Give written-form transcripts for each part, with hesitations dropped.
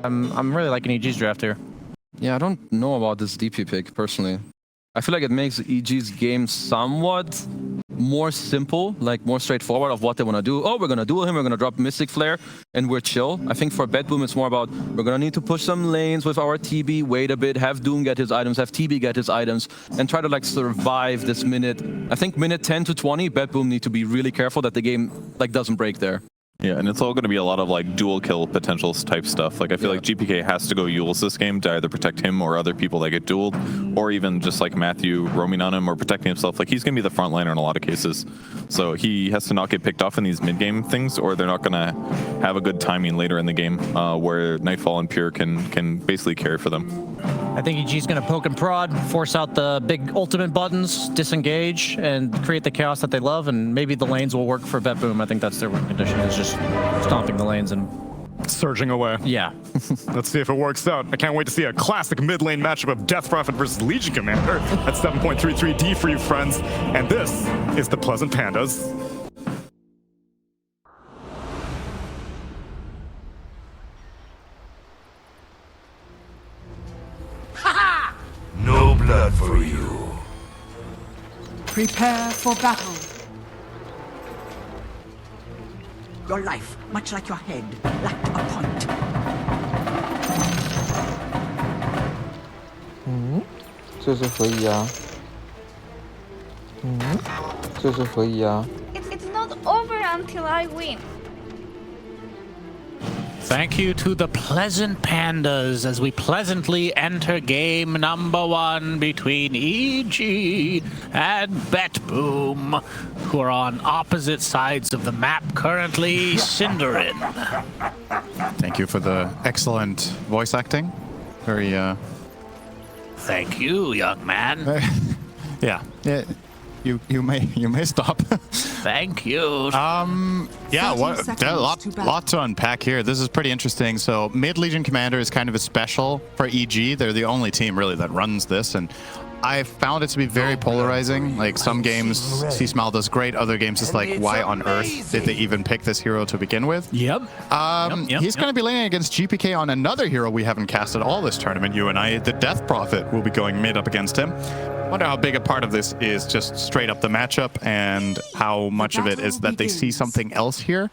I'm really liking EG's draft here. Yeah, I don't know about this DP pick personally. I feel like it makes EG's game somewhat more simple, like more straightforward of what they want to do. Oh, we're going to duel him, we're going to drop Mystic Flare, and we're chill. I think for BetBoom, it's more about we're going to need to push some lanes with our TB, wait a bit, have Doom get his items, have TB get his items, and try to like survive this minute. I think minute 10 to 20, BetBoom need to be really careful that the game like doesn't break there. Yeah, and it's all going to be a lot of like dual kill potentials type stuff. Like I feel like GPK has to go Yules this game to either protect him or other people that get dueled, or even just like Matthew roaming on him or protecting himself. Like he's going to be the front liner in a lot of cases. So he has to not get picked off in these mid game things, or they're not going to have a good timing later in the game where Nightfall and Pure can basically carry for them. I think EG's going to poke and prod, force out the big ultimate buttons, disengage, and create the chaos that they love, and maybe the lanes will work for BetBoom. I think that's their win condition, is just stomping the lanes and surging away. Yeah. Let's see if it works out. I can't wait to see a classic mid lane matchup of Death Prophet versus Legion Commander at 7.33D for you friends. And this is the Pleasant Pandas. No blood for you. Prepare for battle. Your life, much like your head, lacked a point. 这是何以啊？这是何以啊？ It's not over until I win. Thank you to the Pleasant Pandas as we pleasantly enter game number 1 between EG and BetBoom, who are on opposite sides of the map currently cindering. Thank you for the excellent voice acting. Very, Thank you, young man. yeah. You may stop. Thank you. Yeah, lot to unpack here. This is pretty interesting. So mid Legion Commander is kind of a special for EG. They're the only team really that runs this, and I found it to be very polarizing. Like some games, C-Smile does great. Other games, it's like, why on earth did they even pick this hero to begin with? Yep. He's going to be laning against GPK on another hero we haven't cast at all this tournament. You and I, the Death Prophet, will be going mid up against him. Wonder how big a part of this is just straight up the matchup and how much of it is that they see something else here.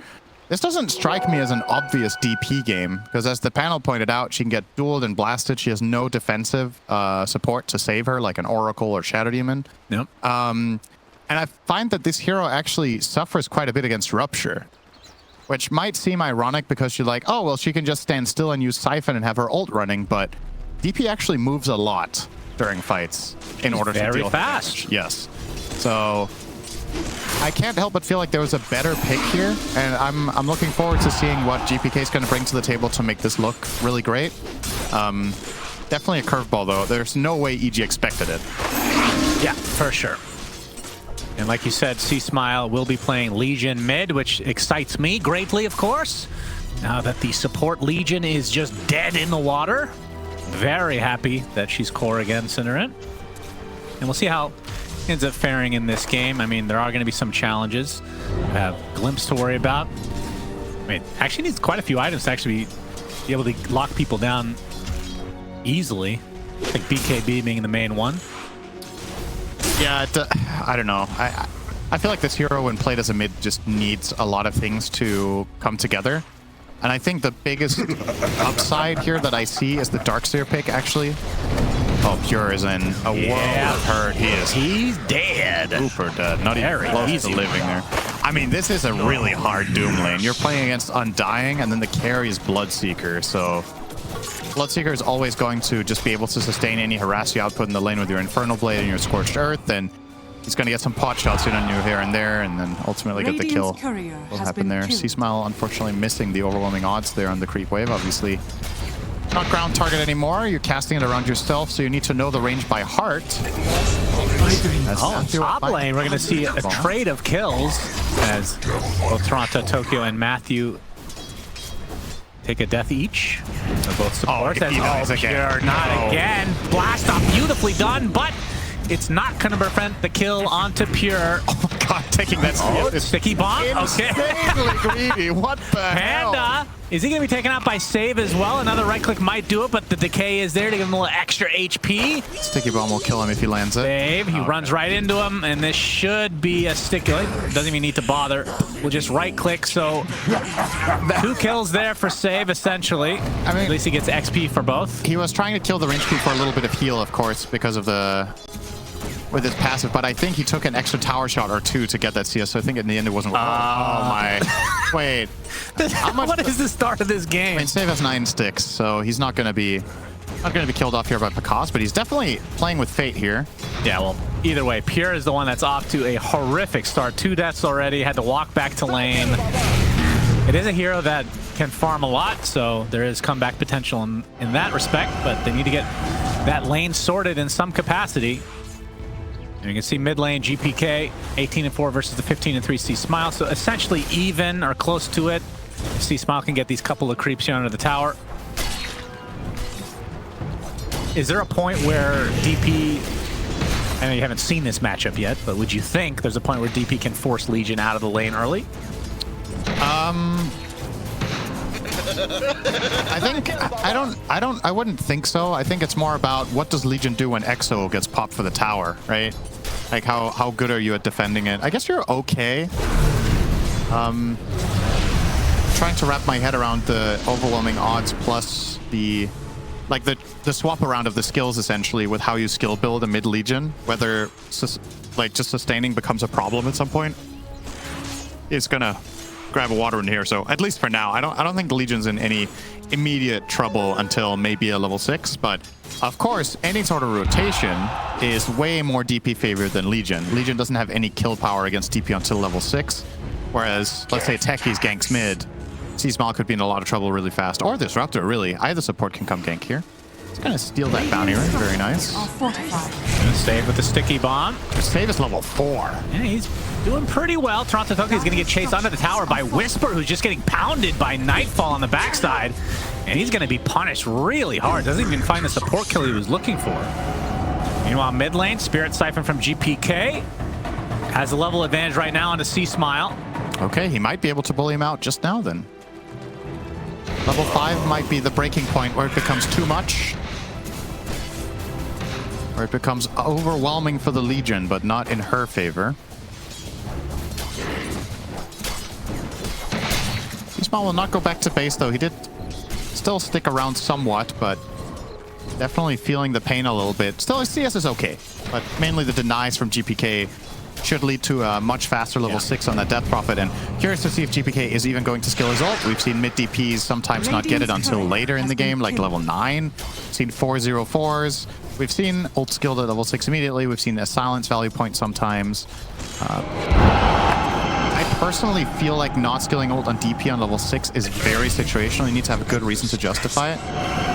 This doesn't strike me as an obvious DP game, because as the panel pointed out, she can get dueled and blasted. She has no defensive support to save her, like an Oracle or Shadow Demon. Yep. And I find that this hero actually suffers quite a bit against Rupture, which might seem ironic because you're like, oh, well, she can just stand still and use Siphon and have her ult running, but DP actually moves a lot during fights in order to deal very with fast. damage. Yes. So I can't help but feel like there was a better pick here, and I'm looking forward to seeing what GPK is going to bring to the table to make this look really great. Definitely a curveball, though. There's no way EG expected it. Yeah, for sure. And like you said, C-Smile will be playing Legion mid, which excites me greatly, of course. Now that the support Legion is just dead in the water. Very happy that she's core again, Cinerant. And we'll see how it ends up faring in this game. I mean, there are going to be some challenges. We have Glimpse to worry about. I mean, actually needs quite a few items to actually be able to lock people down easily. Like BKB being the main one. Yeah, I don't know. I feel like this hero, when played as a mid, just needs a lot of things to come together. And I think the biggest upside here that I see is the Darkseer pick, actually. Oh, Pure is in a world of hurt. He's dead. Super dead. Not even close to living there. I mean, this is a really hard Doom lane. You're playing against Undying, and then the carry is Bloodseeker. So Bloodseeker is always going to just be able to sustain any harass you output in the lane with your Infernal Blade and your Scorched Earth, and he's going to get some pot shots in on you here and there, and then ultimately get the kill. Will happen there. C-Smile, unfortunately, missing the overwhelming odds there on the creep wave. Obviously, not ground target anymore. You're casting it around yourself, so you need to know the range by heart. Top lane, we're going to see a trade of kills as both Toronto, Tokyo, and Matthew take a death each. They're both supports. Pure, not again. Blast off, beautifully done, but it's not going to prevent the kill onto Pure. god, taking that steal is Sticky bomb. Okay. insanely greedy. What the hell? Panda. Is he going to be taken out by save as well? Another right click might do it, but the decay is there to give him a little extra HP. Sticky bomb will kill him if he lands it. Save. He runs right into him, and this should be a sticky. Doesn't even need to bother. We'll just right click. So 2 kills there for save, essentially. I mean, at least he gets XP for both. He was trying to kill the range creep for a little bit of heal, of course, because of with his passive, but I think he took an extra tower shot or 2 to get that CS, so I think in the end it wasn't. Oh my. Wait. What is the start of this game? I mean, Save has 9 sticks, so he's not going to be killed off here by Picasso, but he's definitely playing with fate here. Yeah, well, either way, Pure is the one that's off to a horrific start. 2 deaths already, had to walk back to lane. It is a hero that can farm a lot, so there is comeback potential in that respect, but they need to get that lane sorted in some capacity. And you can see mid lane GPK 18-4 versus the 15-3 C Smile, so essentially even or close to it. C Smile can get these couple of creeps here under the tower. Is there a point where DP, I know you haven't seen this matchup yet, but would you think there's a point where DP can force Legion out of the lane early? I wouldn't think so. I think it's more about what does Legion do when Exo gets popped for the tower, right? Like how good are you at defending it? I guess you're okay. Trying to wrap my head around the overwhelming odds plus the swap around of the skills essentially with how you skill build a mid Legion, whether just sustaining becomes a problem at some point. It's gonna grab a water in here, so at least for now, I don't think the Legion's in any immediate trouble until maybe a level 6, but of course, any sort of rotation is way more DP favored than Legion. Legion doesn't have any kill power against DP until level 6, whereas, let's say Techies ganks mid, C-Smile could be in a lot of trouble really fast, or Disruptor, really. Either support can come gank here. He's gonna steal that bounty ring, very nice. Gonna save with the sticky bomb. Save is level 4. Yeah, he's doing pretty well. Toronto Toki is gonna get chased onto the tower by Whisper, who's just getting pounded by Nightfall on the backside. And he's gonna be punished really hard. Doesn't even find the support kill he was looking for. Meanwhile, mid lane, Spirit Siphon from GPK has a level advantage right now on the C-Smile. Okay, he might be able to bully him out just now then. Level 5 might be the breaking point where it becomes too much. Where it becomes overwhelming for the Legion, but not in her favor. C-Smile will not go back to base though. He did still stick around somewhat, but definitely feeling the pain a little bit. Still, his CS is okay, but mainly the denies from GPK should lead to a much faster level 6 on that Death Prophet, and curious to see if GPK is even going to skill his ult. We've seen mid DPs sometimes not get it until later in the game, like level 9. We've seen 404s. We've seen ult skilled at level 6 immediately. We've seen a silence value point sometimes. I personally feel like not skilling ult on DP on level 6 is very situational. You need to have a good reason to justify it.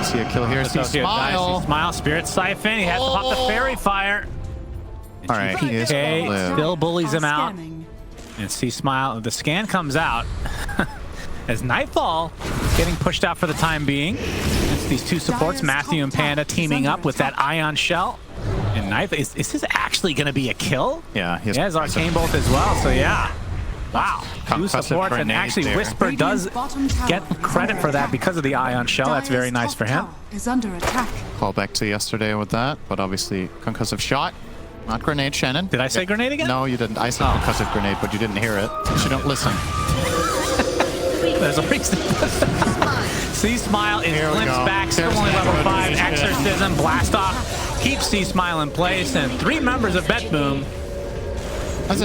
See a kill here. See Smile. Smile, Spirit Siphon. He has to pop the Fairy Fire. All right, he is still bullies him out. And see Smile, the scan comes out as Nightfall is getting pushed out for the time being. It's these two supports, Matthew and Panda, teaming up with that Ion Shell. And Nightfall, is this actually going to be a kill? Yeah, he has Arcane Bolt as well, so yeah. Wow, two supports, and actually Whisper does get credit for that because of the Ion Shell. That's very nice for him. Call back to yesterday with that, but obviously concussive shot. Not grenade, Shannon. Did I say grenade again? No, you didn't. I said concussive grenade, but you didn't hear it. You don't listen. There's a reason. C-Smile is glimpsed back, still only level 5. Exorcism, Blast Off, keeps C-Smile in place, and 3 members of BetBoom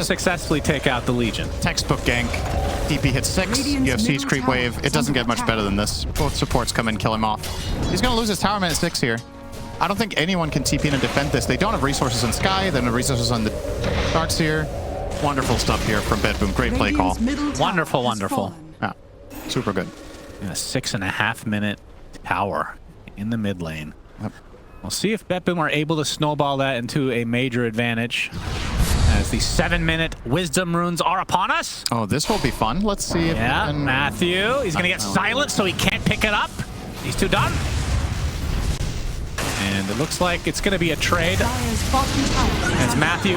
successfully take out the Legion. Textbook gank. DP hits 6, you have Siege Creep Wave. It doesn't get much better than this. Both supports come in, kill him off. He's going to lose his tower minute 6 here. I don't think anyone can TP in and defend this. They don't have resources in Sky. They don't have resources on the Darkseer. Wonderful stuff here from BetBoom. Great play call. Wonderful, wonderful. Yeah, super good. And a 6.5 minute tower in the mid lane. Yep. We'll see if BetBoom are able to snowball that into a major advantage as the 7-minute wisdom runes are upon us. Oh, this will be fun. Let's see if Matthew, he's going to get silenced so he can't pick it up. He's too done. And it looks like it's going to be a trade as Matthew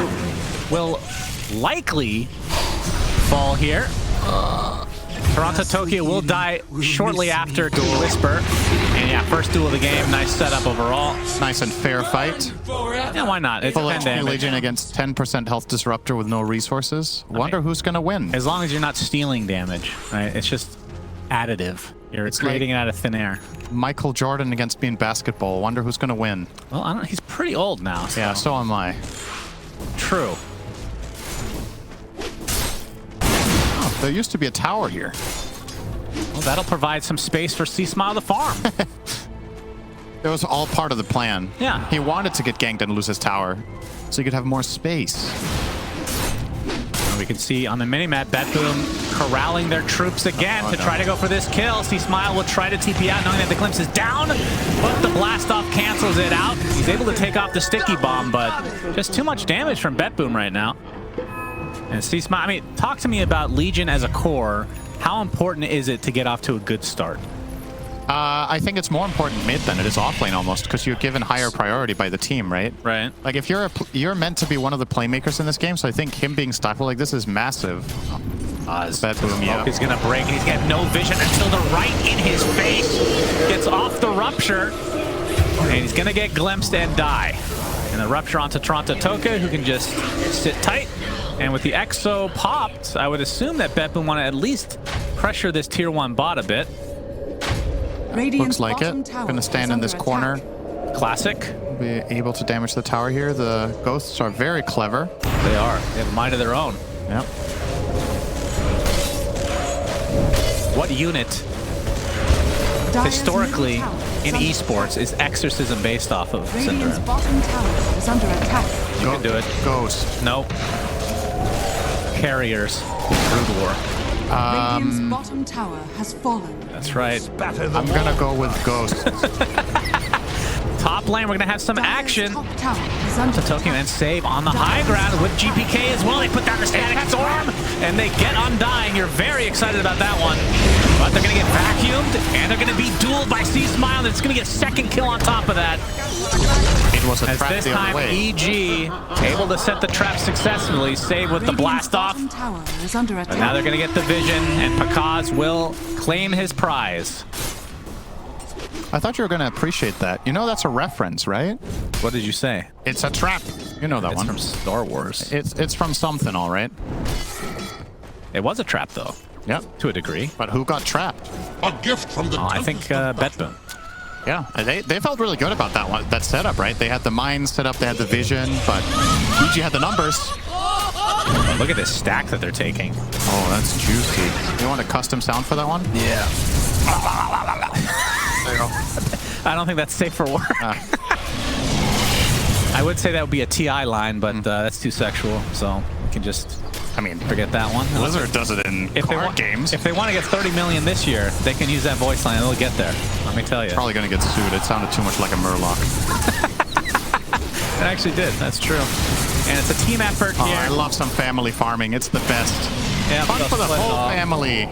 will likely fall here. Toronto Tokyo will die shortly after to Whisper. And yeah, first duel of the game. Nice setup overall. Nice and fair fight. Yeah, why not? It's Full 10 HP damage. Legion against 10% health disruptor with no resources. Wonder who's going to win. As long as you're not stealing damage, right? It's just additive. You're creating it out of thin air. Michael Jordan against me in basketball. Wonder who's going to win. Well, I don't. He's pretty old now. So. Yeah, so am I. True. Oh, there used to be a tower here. Well, that'll provide some space for C-Smile to farm. It was all part of the plan. Yeah. He wanted to get ganked and lose his tower, so he could have more space. And we can see on the minimap, BetBoom corralling their troops again to try to go for this kill. C-Smile will try to TP out, knowing that the glimpse is down, but the blast off cancels it out. He's able to take off the sticky bomb, but just too much damage from BetBoom right now. And C-Smile, I mean, talk to me about Legion as a core. How important is it to get off to a good start? I think it's more important mid than it is offlane almost, because you're given higher priority by the team, right? Right. Like if you're meant to be one of the playmakers in this game, so I think him being stifled like this is massive. BetBoom, yeah. He's gonna break. He's got no vision until the right in his face. Gets off the rupture, and he's gonna get glimpsed and die. And the rupture onto Toronto Tokyo, who can just sit tight. And with the Exo popped, I would assume that BetBoom want to at least pressure this tier 1 bot a bit. Looks like it. Gonna stand in this corner. Classic. Be able to damage the tower here. The ghosts are very clever. They are. They have a mind of their own. Yep. What unit historically in esports is Exorcism based off of Syndrome? bottom tower is under attack. You can do it. Ghost. Nope. Carriers. Brood War. Radiant's bottom tower has fallen. That's right. I'm gonna go with Ghost. Top lane, we're gonna have some action. Top tower is under Tokyo and save on the high ground with GPK as well. They put down the static storm and they get Undying. You're very excited about that one. But they're gonna get vacuumed and they're gonna be dueled by C-Smile. It's gonna get second kill on top of that. It was a As trap this the other time way. EG able to set the trap successfully. Save with the blast off. Bottom tower is under attack. But now they're gonna get the vision and Pakaz will claim his prize. I thought you were gonna appreciate that. You know that's a reference, right? What did you say? It's a trap. You know that It's one. from Star Wars. It's from something, all right. It was a trap though, Yep. to a degree. But who got trapped? A gift from the I think BetBoom. Yeah, they felt really good about that one, that setup, right? They had the mine set up, they had the vision, but EG had the numbers. Oh, look at this stack that they're taking. Oh, that's juicy. You want a custom sound for that one? Yeah. There you go. I don't think that's safe for work. I would say that would be a TI line, but that's too sexual, so we can just forget that one. Blizzard does it in card games. If they want to get 30 million this year, they can use that voice line and they'll get there. Let me tell you. Probably going to get sued. It sounded too much like a Murloc. It actually did. That's true. And it's a team effort here. I love some family farming. It's the best. Yeah, Fun for the split whole off. family.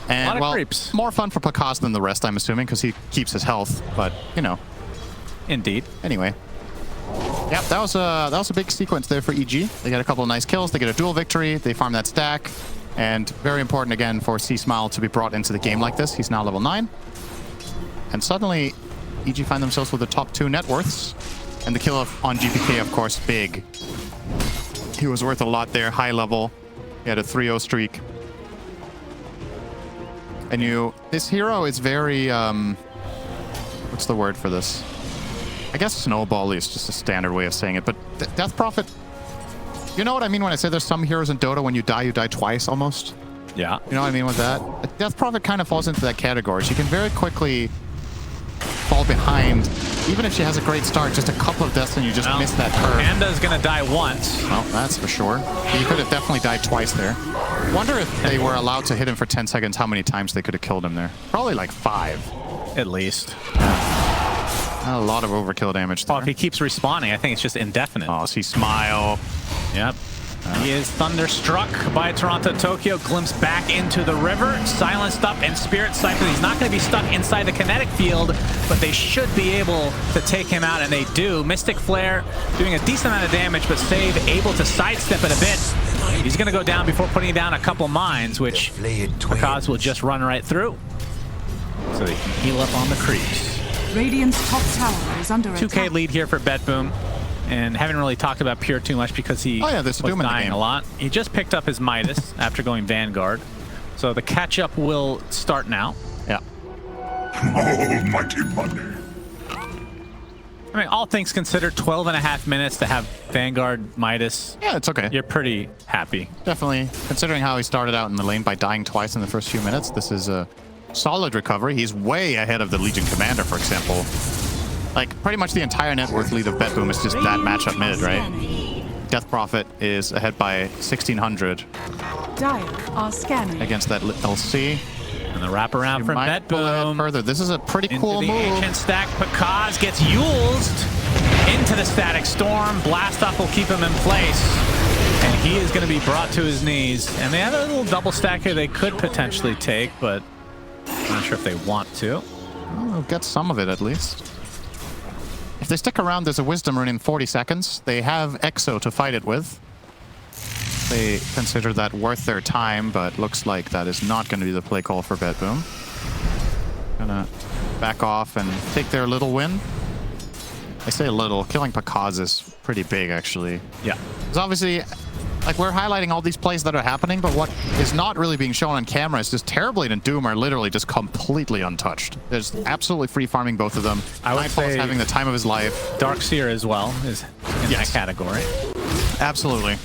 And, A lot of well, creeps. more fun for Pakaz than the rest, I'm assuming, because he keeps his health. But, you know. Indeed. Anyway. Yep, that was a big sequence there for EG. They get a couple of nice kills. They get a dual victory. They farm that stack. And very important, again, for C-Smile to be brought into the game like this. He's now level 9. And suddenly, EG find themselves with the top 2 net worths. And the kill on GPK, of course, big. He was worth a lot there, high level. He had a 3-0 streak. And this hero is very, what's the word for this? I guess snowball is just a standard way of saying it, but Death Prophet, you know what I mean when I say there's some heroes in Dota, when you die twice almost? Yeah. You know what I mean with that? Death Prophet kind of falls into that category. She can very quickly fall behind, even if she has a great start, just a couple of deaths and you just miss that curve. Panda's gonna die once. Well, that's for sure. He could have definitely died twice there. Wonder if they were allowed to hit him for 10 seconds, how many times they could have killed him there. Probably like 5. At least. A lot of overkill damage there. Well, if he keeps respawning, I think it's just indefinite. Oh, see Smile. Yep. He is thunderstruck by Toronto Tokyo. Glimpse back into the river. Silenced up and Spirit Siphon. He's not going to be stuck inside the kinetic field, but they should be able to take him out, and they do. Mystic Flare doing a decent amount of damage, but Save able to sidestep it a bit. He's going to go down before putting down a couple mines, which Pakaz will just run right through. So they can heal up on the creeps. Radiant's top tower is under 2K attack. lead here for BetBoom. And haven't really talked about Pure too much because he there's a was Doom in the dying game. a lot. He just picked up his Midas after going Vanguard. So the catch-up will start now. Yeah. Almighty money. I mean, all things considered, 12.5 minutes to have Vanguard Midas. Yeah, it's okay. You're pretty happy. Definitely. Considering how he started out in the lane by dying twice in the first few minutes, this is a solid recovery. He's way ahead of the Legion Commander, for example. Like, pretty much the entire net worth lead of BetBoom is just that matchup mid, right? Death Prophet is ahead by 1,600 Dire are scanning. against that LC. And the wraparound from Might pull ahead BetBoom. further. This is a pretty Into cool the move. ancient stack. Pakaz gets Yulesed into the static storm. Blast off will keep him in place. And he is going to be brought to his knees. And they have a little double stack here they could potentially take, but I'm not sure if they want to. Well, they'll get some of it at least. If they stick around, there's a Wisdom Rune in 40 seconds. They have Exo to fight it with. They consider that worth their time, but looks like that is not going to be the play call for BetBoom. Gonna back off and take their little win. I say little. Killing Pakaz is pretty big, actually. Yeah. Because obviously, like, we're highlighting all these plays that are happening, but what is not really being shown on camera is just Terrorblade and Doom are literally just completely untouched. There's absolutely free farming both of them. I would Nightfall's say having the time of his life. Darkseer as well is in that category. Absolutely.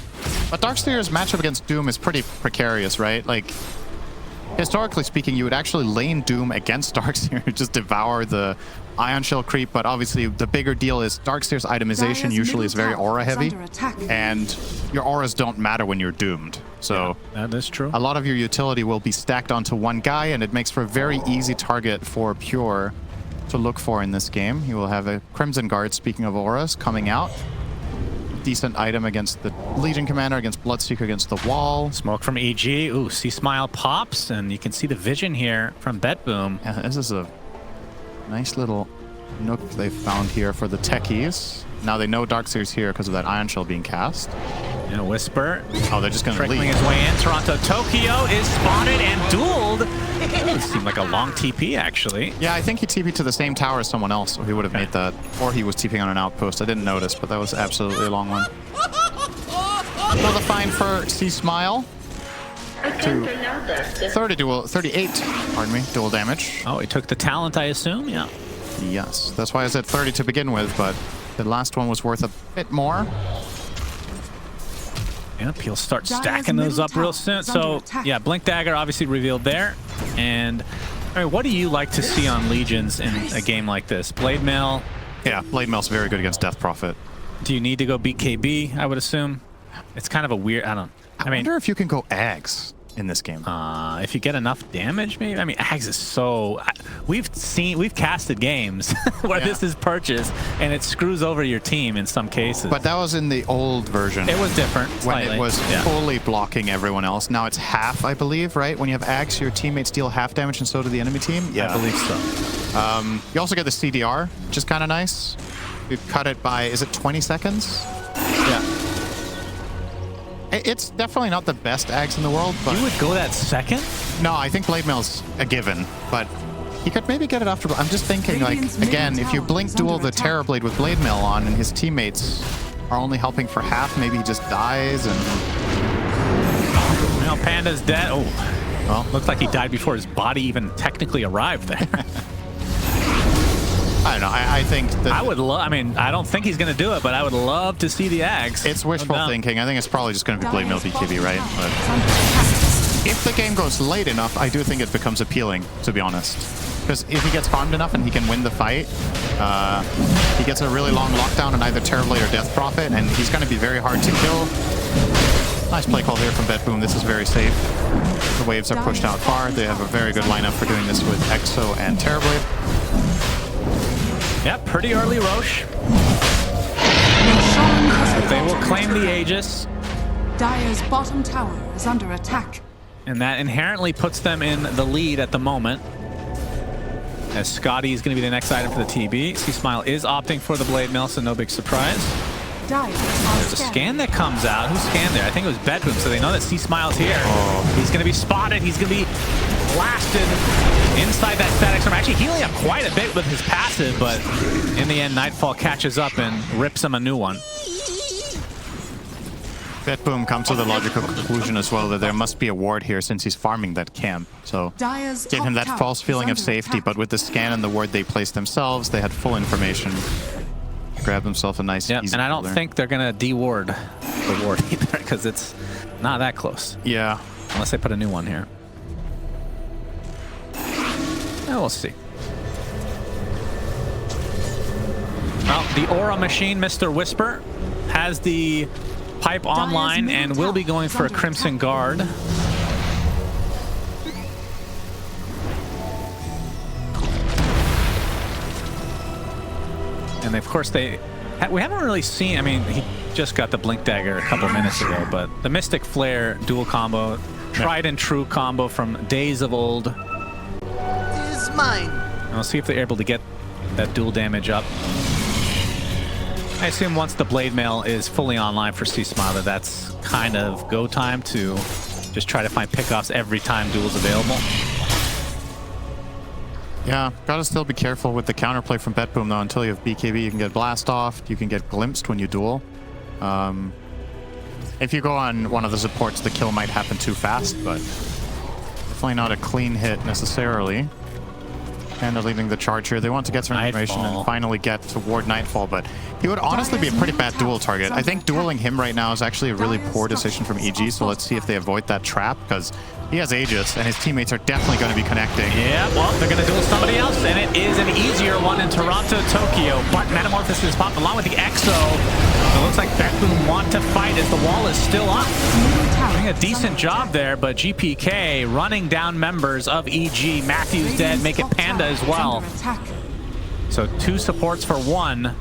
But Darkseer's matchup against Doom is pretty precarious, right? Like, historically speaking, you would actually lane Doom against Darkseer, just devour the Ion Shell creep, but obviously the bigger deal is Darkseer's itemization Dire's usually is very middle tower aura is heavy, under attack. and your auras don't matter when you're doomed. So That is true. a lot of your utility will be stacked onto one guy, and it makes for a very easy target for Pure to look for in this game. You will have a Crimson Guard, speaking of auras, coming out. Decent item against the Legion Commander, against Bloodseeker, against the wall. Smoke from EG. Ooh, see Smile pops, and you can see the vision here from BetBoom. Yeah, this is a nice little nook they found here for the techies. Now they know Darkseer's here because of that Ion Shell being cast. And a Whisper. Oh, they're just going to Trickling leave. his way in. Toronto Tokyo is spotted and dueled. It seemed like a long TP, actually. Yeah, I think he TP'd to the same tower as someone else, or he would have made that. Or he was TPing on an outpost. I didn't notice, but that was absolutely a long one. Another fine for C-Smile. To 38, pardon me, dual damage. Oh, he took the talent, I assume? Yeah. Yes, that's why I said 30 to begin with, but the last one was worth a bit more. Yep, he'll start Dire's stacking those middle up real tower soon. is under So, attack. yeah, Blink Dagger obviously revealed there. And, all right, what do you like to see on Legions in a game like this? Blade Mail, Yeah, Blade Mail's very good against Death Prophet. do you need to go beat KB, I would assume? It's kind of a weird, I mean, wonder if you can go Ags in this game. if you get enough damage, maybe. I mean, Ags is so. We've casted games where this is purchased, and it screws over your team in some cases. But that was in the old version. It was different, when slightly. it was Yeah. fully blocking everyone else. Now it's half, I believe, right? When you have Ags, your teammates deal half damage, and so do the enemy team. I believe so. You also get the CDR, which is kind of nice. You cut it by, is it 20 seconds? Yeah. It's definitely not the best Ags in the world, but You would go that second? no, I think Blade Mail's a given, but he could maybe get it after. I'm just thinking, like, Radiant's middle again, if you tower blink is duel under the attack. Terrorblade with Blade Mail on and his teammates are only helping for half, maybe he just dies and... Now Panda's dead. Oh, well, looks like he died before his body even technically arrived there. I don't know, I think that... I would love, I mean, I don't think he's going to do it, but I would love to see the Ags. It's wishful No doubt. thinking. I think it's probably just going to be Blade Mail BKB, right? But Is under attack. if the game goes late enough, I do think it becomes appealing, to be honest. Because if he gets farmed enough and he can win the fight, he gets a really long lockdown on either Terrorblade or Death Prophet, and he's going to be very hard to kill. Nice play call here from BetBoom. This is very safe. The waves are pushed out far. They have a very good lineup for doing this with Exo and Terrorblade. Yeah, pretty early Roche. Roshan has They will fallen. claim the Aegis. Dire's bottom tower is under attack. And that inherently puts them in the lead at the moment. As Scotty is going to be the next item for the TB. C-Smile is opting for the Blade Mill, so no big surprise. There's a scan that comes out. Who scanned there? I think it was BetBoom, so they know that C-Smile's here. He's going to be spotted. He's going to be blasted inside that static storm. Actually healing up quite a bit with his passive, but in the end, Nightfall catches up and rips him a new one. BetBoom comes to the logical conclusion as well that there must be a ward here since he's farming that camp. So give him that false feeling of safety, but with the scan and the ward they placed themselves, they had full information. Grab themselves a nice easy and I don't think they're going to de-ward the ward either, because it's not that close. Yeah. Unless they put a new one here. We'll see. Well, the Aura machine, Mr. Whisper, has the pipe online and will be going for a Crimson Guard. And of course we haven't really seen, I mean, he just got the Blink Dagger a couple minutes ago, but the Mystic Flare dual combo, tried and true combo from days of old. Is mine. And we'll see if they're able to get that dual damage up. I assume once the Blade Mail is fully online for C-Smile, that's kind of go time to just try to find pickoffs every time duel's available. Yeah, gotta still be careful with the counterplay from BetBoom though. Until you have BKB, you can get blast off, you can get glimpsed when you duel. If you go on one of the supports, the kill might happen too fast, but definitely not a clean hit necessarily. And they're leading the charge here. They want to get some information and finally get toward Nightfall, but he would honestly be a pretty bad duel target. I think dueling him right now is actually a really poor decision from EG, so let's see if they avoid that trap, because he has Aegis, and his teammates are definitely going to be connecting. Yeah, well, they're going to duel somebody else, and it is an easier one in Toronto, Tokyo, but Metamorphosis popped along with the Exo. It looks like BetBoom want to fight as the wall is still up. Doing a decent job there, but GPK running down members of EG. Matthew's dead, make it Panda as well. So 2 supports for 1.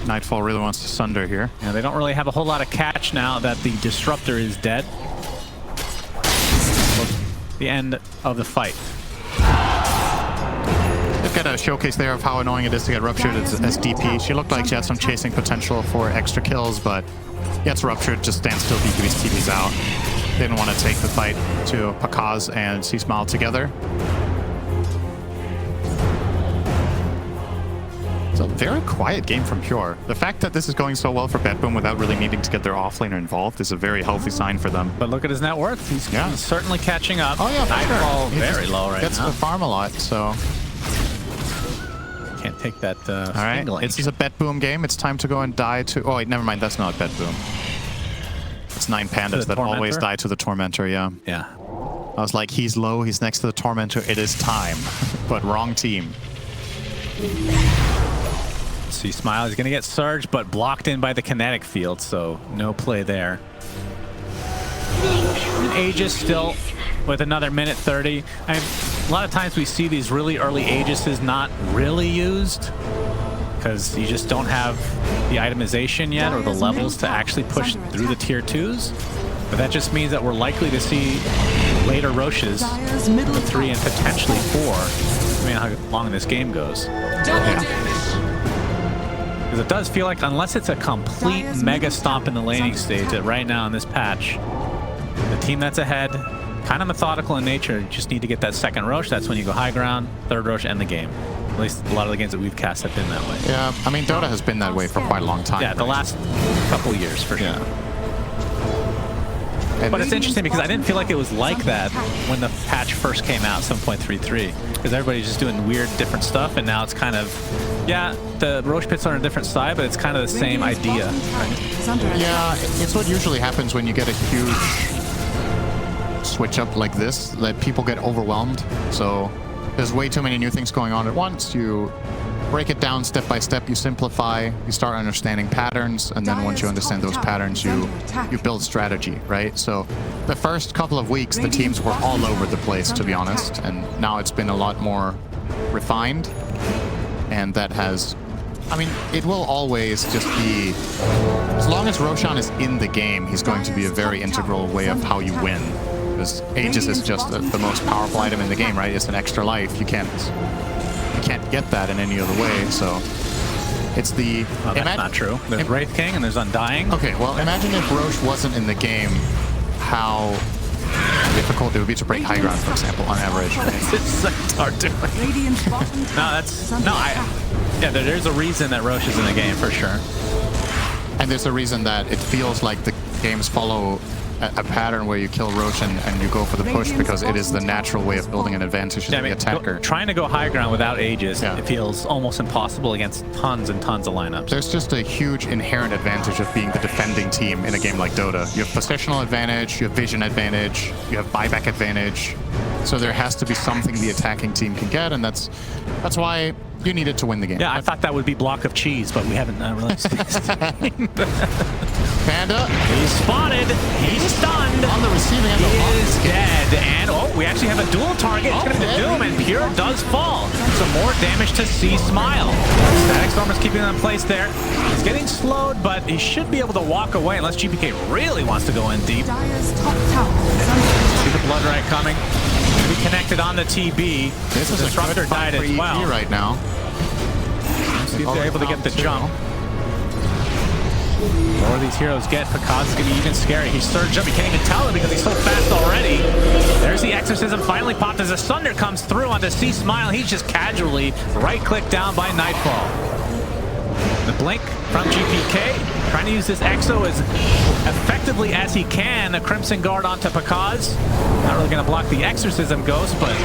Nightfall really wants to Sunder here. Yeah, they don't really have a whole lot of catch now that the Disruptor is dead. The end of the fight. They've got a showcase there of how annoying it is to get ruptured as DP. She looked like she had some chasing potential for extra kills, but gets ruptured, just stands still, BKB's TP's out. They didn't want to take the fight to Pakaz and C-Smile together. It's a very quiet game from Pure. The fact that this is going so well for BetBoom without really needing to get their offlaner involved is a very healthy sign for them. But look at his net worth. He's certainly catching up. Oh yeah, Nightfall very low right now. Gets to farm a lot, so... Can't take that all right, this is a BetBoom game. It's time to go and die to... Oh wait, never mind. That's not BetBoom. It's 9 pandas that always die to the Tormentor, yeah. Yeah. I was like, he's low, he's next to the Tormentor, it is time. But wrong team. C-Smile is going to get surged, but blocked in by the kinetic field, so no play there. And Aegis still with another minute 30. A lot of times we see these really early Aegises not really used because you just don't have the itemization yet or the levels to actually push through the tier 2s. But that just means that we're likely to see later Roches with 3 and potentially 4, depending on how long this game goes. Because it does feel like, unless it's a complete mega stomp in the laning stage, that right now in this patch, the team that's ahead, kind of methodical in nature, just need to get that second Roche. That's when you go high ground, third Roche, end the game. At least a lot of the games that we've cast have been that way. Yeah, I mean, Dota has been that way for quite a long time. Yeah, the last couple years, for sure. But it's interesting because I didn't feel like it was like that when the patch first came out, 7.33, because everybody's just doing weird, different stuff, and now it's kind of, yeah, the Roche pits are on a different side, but it's kind of the same idea. Right? Yeah, it's what usually happens when you get a huge switch up like this, that people get overwhelmed. So there's way too many new things going on at once. You break it down step by step, you simplify, you start understanding patterns, and then once you understand those patterns, you build strategy, right? So the first couple of weeks, the teams were all over the place, to be honest, and now it's been a lot more refined, and that has I mean, it will always just be, as long as Roshan is in the game, he's going to be a very integral way of how you win. Because Aegis is just the most powerful item in the game, right? It's an extra life. You can't get that in any other way. So it's the. Well, that's not true. There's Wraith King and there's Undying. Okay, well, imagine if Roche wasn't in the game, how difficult it would be to break high ground, for example, on average. It's hard to. Yeah, there's a reason that Roche is in the game for sure. And there's a reason that it feels like the games follow a pattern where you kill Roche and you go for the push because it is the natural way of building an advantage to the attacker. Trying to go high ground without Aegis, it feels almost impossible against tons and tons of lineups. There's just a huge inherent advantage of being the defending team in a game like Dota. You have positional advantage, you have vision advantage, you have buyback advantage. So there has to be something the attacking team can get, and that's why you needed to win the game. Yeah, I thought that would be block of cheese, but we haven't released Panda. He's spotted. He's stunned. On the receiving end. He is dead. And, we actually have a dual target. It's going to be the Doom, and Pure does fall. Some more damage to C Smile. Static Storm is keeping him in place there. He's getting slowed, but he should be able to walk away unless GPK really wants to go in deep. Dire's top tower is under See the Blood Right coming. Going to be connected on the TB. This is Disruptor a good fight died for as well. right now. See if they're able to get the jump. The more these heroes get, Pakaz is going to be even scary. He's surged up. He can't even tell him because he's so fast already. There's the Exorcism finally popped as the Sunder comes through onto C Smile. He's just casually right-clicked down by Nightfall. The blink from GPK, trying to use this Exo as effectively as he can. A Crimson Guard onto Pakaz. Not really going to block the Exorcism Ghost, but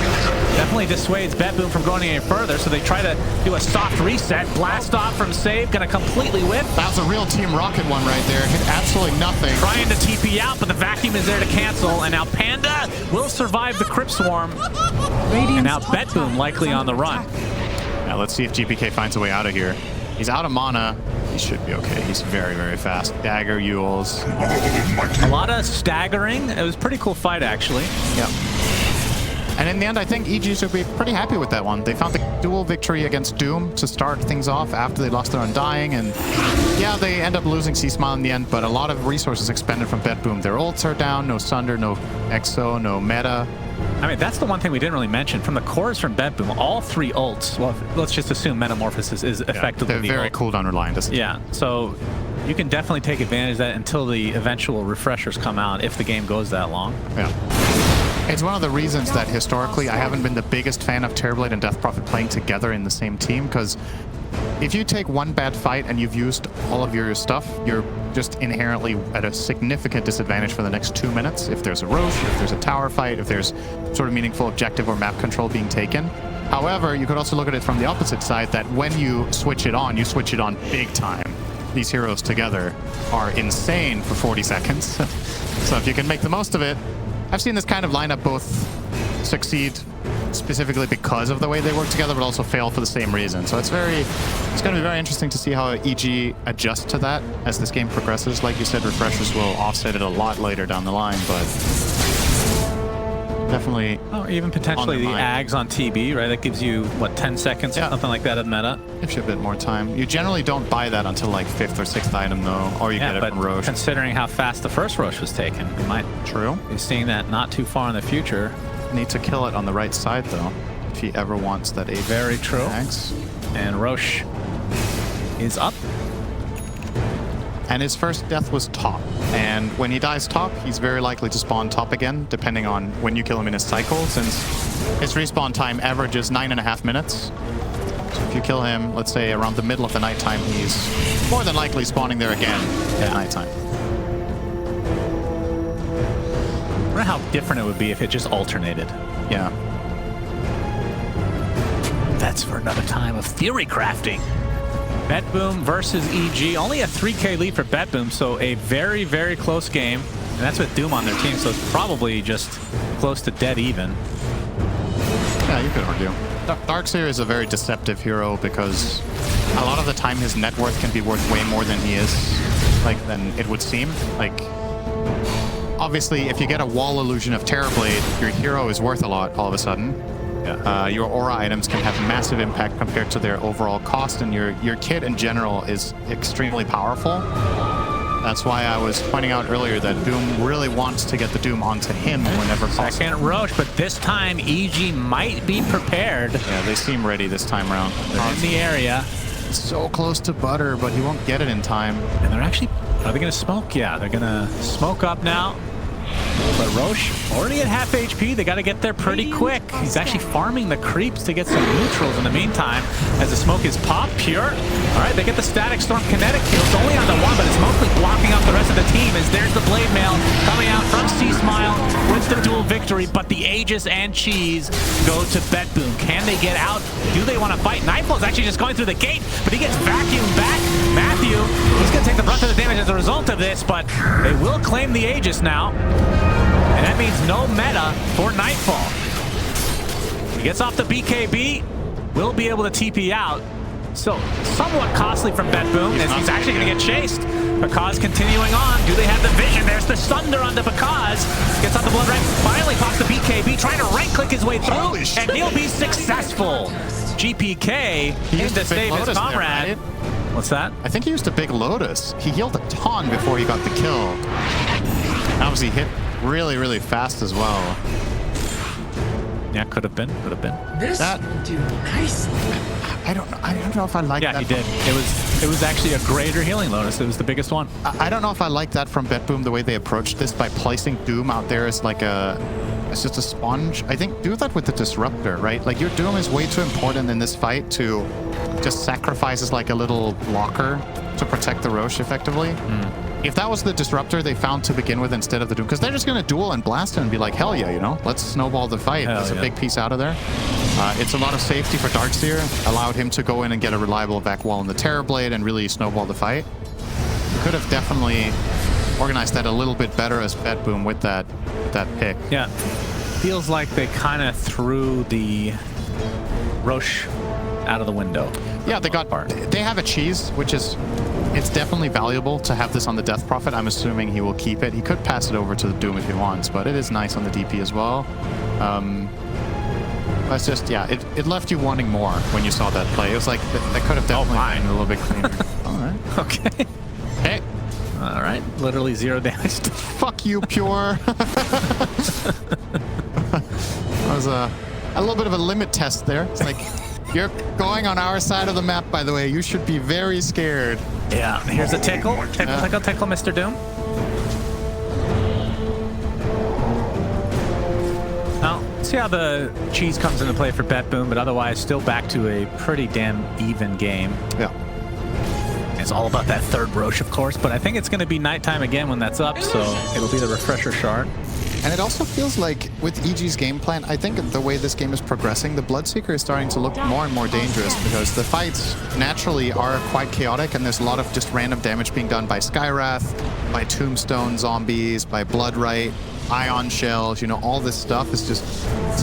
definitely dissuades BetBoom from going any further. So they try to do a soft reset. Blast off from Save, going to completely whip. That was a real Team Rocket one right there. Hit absolutely nothing. Trying to TP out, but the vacuum is there to cancel. And now Panda will survive the Crypt Swarm. And now BetBoom likely on the run. Now let's see if GPK finds a way out of here. He's out of mana. He should be okay. He's very, very fast. Dagger, Yules. A lot of staggering. It was a pretty cool fight, actually. Yep. And in the end, I think EG should be pretty happy with that one. They found the dual victory against Doom to start things off after they lost their Undying. And yeah, they end up losing C-Smile in the end, but a lot of resources expended from BetBoom. Their ults are down, no Sunder, no Exo, no meta. I mean, that's the one thing we didn't really mention. From the cores from BetBoom, all three ults, well, let's just assume Metamorphosis is effectively they're very cooldown reliant. Yeah, so you can definitely take advantage of that until the eventual refreshers come out, if the game goes that long. Yeah. It's one of the reasons that historically I haven't been the biggest fan of Terrorblade and Death Prophet playing together in the same team, because if you take one bad fight and you've used all of your stuff, you're just inherently at a significant disadvantage for the next 2 minutes. If there's a Roche, if there's a tower fight, if there's sort of meaningful objective or map control being taken. However, you could also look at it from the opposite side, that when you switch it on big time. These heroes together are insane for 40 seconds. So if you can make the most of it, I've seen this kind of lineup both succeed specifically because of the way they work together, but also fail for the same reason. So it's going to be very interesting to see how EG adjusts to that as this game progresses. Like you said, refreshers will offset it a lot later down the line, but definitely. Oh, even potentially the Ags on TB, right? That gives you, what, 10 seconds, something like that in meta? Gives you a bit more time. You generally don't buy that until like 5th or 6th item, though, or you get it from Roche. Considering how fast the first Roche was taken, we might be seeing that not too far in the future. Need to kill it on the right side, though, if he ever wants that 8. Very true. And Roche is up. And his first death was top. And when he dies top, he's very likely to spawn top again, depending on when you kill him in his cycle, since his respawn time averages 9.5 minutes. So if you kill him, let's say around the middle of the nighttime, he's more than likely spawning there again at nighttime. I wonder how different it would be if it just alternated. Yeah. That's for another time of theory crafting. BetBoom versus EG. Only a 3K lead for BetBoom, so a very, very close game. And that's with Doom on their team, so it's probably just close to dead even. Yeah, you could argue. Darkseer is a very deceptive hero because a lot of the time his net worth can be worth way more than he is, than it would seem. Obviously, if you get a wall illusion of Terrorblade, your hero is worth a lot all of a sudden. Your aura items can have massive impact compared to their overall cost, and your kit in general is extremely powerful. That's why I was pointing out earlier that Doom really wants to get the Doom onto him whenever possible. Second Roche, but this time EG might be prepared. Yeah, they seem ready this time around. They're in the area. So close to butter, but he won't get it in time. And they're actually, are they going to smoke? Yeah, they're going to smoke up now. But Roche already at half HP. They got to get there pretty quick. He's actually farming the creeps to get some neutrals in the meantime as the smoke is popped. Pure. All right, they get the Static Storm kinetic kill. It's only on the one, but it's mostly blocking up the rest of the team as there's the Blade Mail coming out from C-Smile with the dual victory. But the Aegis and Cheese go to BetBoom. Can they get out? Do they want to fight? Nightfall's actually just going through the gate, but he gets vacuumed back. Matthew, he's going to take the brunt of the damage as a result of this, but they will claim the Aegis now. And that means no meta for Nightfall. He gets off the BKB, will be able to TP out. So somewhat costly from BetBoom as he's actually going to get chased. Bakaz continuing on. Do they have the vision? There's the Sunder onto Bakaz. Gets off the blood right. Finally pops the BKB, trying to right-click his way through, and he'll be successful. GPK used to save his comrade. There, right? What's that? I think he used a big Lotus. He healed a ton before he got the kill. Obviously hit really, really fast as well. Yeah, could have been. This That- will do nicely. I don't know if I like that. Yeah, he did. It was actually a greater healing Lotus. It was the biggest one. I don't know if I like that from BetBoom, the way they approached this by placing Doom out there as like it's just a sponge. I think do that with the Disruptor, right? Like your Doom is way too important in this fight to just sacrifice as like a little blocker to protect the Roche effectively. If that was the Disruptor they found to begin with instead of the Doom, because they're just going to duel and blast him and be like, hell yeah, you know, let's snowball the fight. That's a big piece out of there. It's a lot of safety for Darkseer. Allowed him to go in and get a reliable vac wall in the Terrorblade and really snowball the fight. Could have definitely organized that a little bit better as BetBoom with that pick. Yeah, feels like they kind of threw the Roche out of the window. Yeah, they have a cheese, which is, it's definitely valuable to have this on the Death Prophet. I'm assuming he will keep it. He could pass it over to the Doom if he wants, but it is nice on the DP as well. It's just, yeah, it left you wanting more when you saw that play. It was like, that could have definitely been a little bit cleaner. All right. Okay. Hey. All right. Literally 0 damage. Fuck you, Pure. That was a little bit of a limit test there. It's like, you're going on our side of the map, by the way. You should be very scared. Yeah, here's a tickle. Tickle, Mr. Doom. Now, see how the cheese comes into play for BetBoom, but otherwise still back to a pretty damn even game. Yeah. It's all about that third Roche, of course, but I think it's going to be nighttime again when that's up, so it'll be the refresher shard. And it also feels like with EG's game plan, I think the way this game is progressing, the Bloodseeker is starting to look more and more dangerous because the fights naturally are quite chaotic and there's a lot of just random damage being done by Skywrath, by Tombstone zombies, by Bloodright, Ion Shells, you know, all this stuff is just